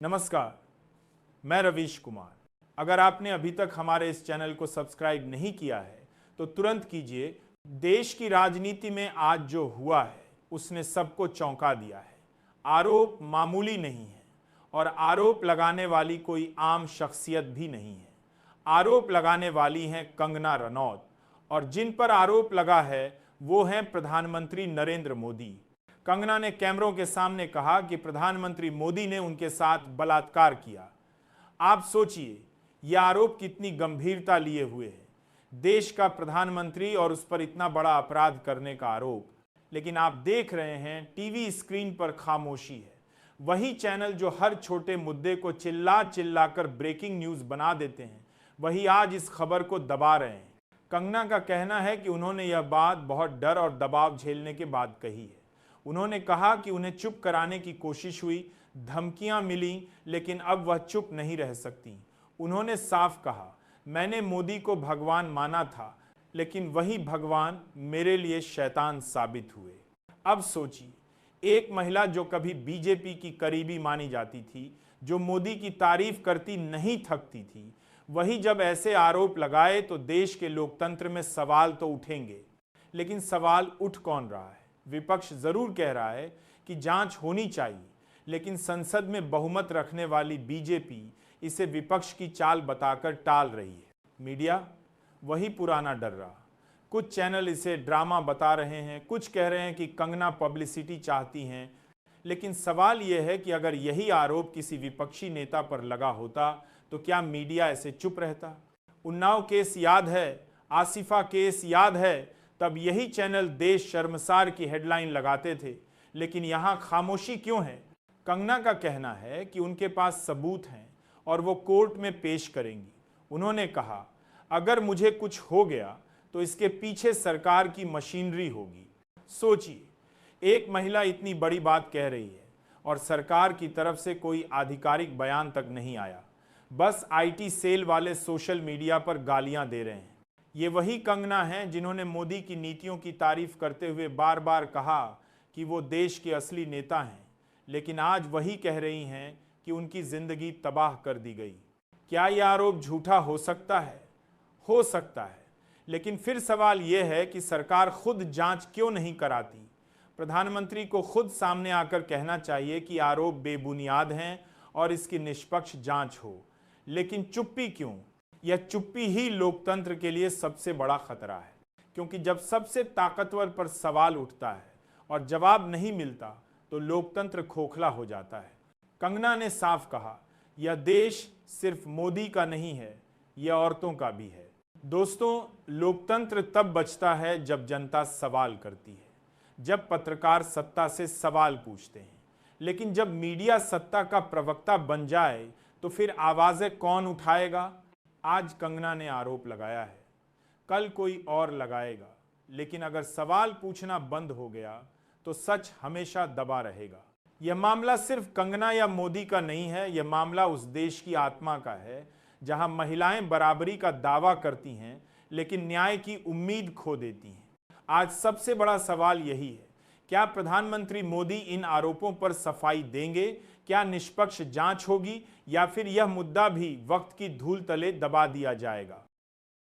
नमस्कार, मैं रवीश कुमार। अगर आपने अभी तक हमारे इस चैनल को सब्सक्राइब नहीं किया है तो तुरंत कीजिए। देश की राजनीति में आज जो हुआ है उसने सबको चौंका दिया है। आरोप मामूली नहीं है और आरोप लगाने वाली कोई आम शख्सियत भी नहीं है। आरोप लगाने वाली हैं कंगना रनौत और जिन पर आरोप लगा है वो हैं प्रधानमंत्री नरेंद्र मोदी। कंगना ने कैमरों के सामने कहा कि प्रधानमंत्री मोदी ने उनके साथ बलात्कार किया। आप सोचिए, यह आरोप कितनी गंभीरता लिए हुए है। देश का प्रधानमंत्री और उस पर इतना बड़ा अपराध करने का आरोप, लेकिन आप देख रहे हैं टीवी स्क्रीन पर खामोशी है। वही चैनल जो हर छोटे मुद्दे को चिल्ला चिल्ला कर ब्रेकिंग न्यूज बना देते हैं, वही आज इस खबर को दबा रहे हैं। कंगना का कहना है कि उन्होंने यह बात बहुत डर और दबाव झेलने के बाद कही है। उन्होंने कहा कि उन्हें चुप कराने की कोशिश हुई, धमकियां मिली, लेकिन अब वह चुप नहीं रह सकती। उन्होंने साफ कहा, मैंने मोदी को भगवान माना था, लेकिन वही भगवान मेरे लिए शैतान साबित हुए। अब सोचिए, एक महिला जो कभी बीजेपी की करीबी मानी जाती थी, जो मोदी की तारीफ करती नहीं थकती थी, वही जब ऐसे आरोप लगाए तो देश के लोकतंत्र में सवाल तो उठेंगे। लेकिन सवाल उठ कौन रहा है? विपक्ष जरूर कह रहा है कि जांच होनी चाहिए, लेकिन संसद में बहुमत रखने वाली बीजेपी इसे विपक्ष की चाल बताकर टाल रही है। मीडिया वही पुराना डर रहा। कुछ चैनल इसे ड्रामा बता रहे हैं, कुछ कह रहे हैं कि कंगना पब्लिसिटी चाहती हैं। लेकिन सवाल यह है कि अगर यही आरोप किसी विपक्षी नेता पर लगा होता तो क्या मीडिया ऐसे चुप रहता? उन्नाव केस याद है, आसिफा केस याद है, तब यही चैनल देश शर्मसार की हेडलाइन लगाते थे। लेकिन यहां खामोशी क्यों है? कंगना का कहना है कि उनके पास सबूत हैं और वो कोर्ट में पेश करेंगी। उन्होंने कहा, अगर मुझे कुछ हो गया तो इसके पीछे सरकार की मशीनरी होगी। सोचिए, एक महिला इतनी बड़ी बात कह रही है और सरकार की तरफ से कोई आधिकारिक बयान तक नहीं आया। बस आईटी सेल वाले सोशल मीडिया पर गालियां दे रहे हैं। ये वही कंगना हैं जिन्होंने मोदी की नीतियों की तारीफ करते हुए बार बार कहा कि वो देश के असली नेता हैं, लेकिन आज वही कह रही हैं कि उनकी जिंदगी तबाह कर दी गई। क्या यह आरोप झूठा हो सकता है? हो सकता है, लेकिन फिर सवाल यह है कि सरकार खुद जांच क्यों नहीं कराती? प्रधानमंत्री को खुद सामने आकर कहना चाहिए कि आरोप बेबुनियाद हैं और इसकी निष्पक्ष जांच हो। लेकिन चुप्पी क्यों? यह चुप्पी ही लोकतंत्र के लिए सबसे बड़ा खतरा है, क्योंकि जब सबसे ताकतवर पर सवाल उठता है और जवाब नहीं मिलता तो लोकतंत्र खोखला हो जाता है। कंगना ने साफ कहा, यह देश सिर्फ मोदी का नहीं है, यह औरतों का भी है। दोस्तों, लोकतंत्र तब बचता है जब जनता सवाल करती है, जब पत्रकार सत्ता से सवाल पूछते हैं। लेकिन जब मीडिया सत्ता का प्रवक्ता बन जाए तो फिर आवाजें कौन उठाएगा? आज कंगना ने आरोप लगाया है, कल कोई और लगाएगा, लेकिन अगर सवाल पूछना बंद हो गया तो सच हमेशा दबा रहेगा। यह मामला सिर्फ कंगना या मोदी का नहीं है, यह मामला उस देश की आत्मा का है जहां महिलाएं बराबरी का दावा करती हैं लेकिन न्याय की उम्मीद खो देती हैं। आज सबसे बड़ा सवाल यही है, क्या प्रधानमंत्री मोदी इन आरोपों पर सफाई देंगे? क्या निष्पक्ष जांच होगी या फिर यह मुद्दा भी वक्त की धूल तले दबा दिया जाएगा?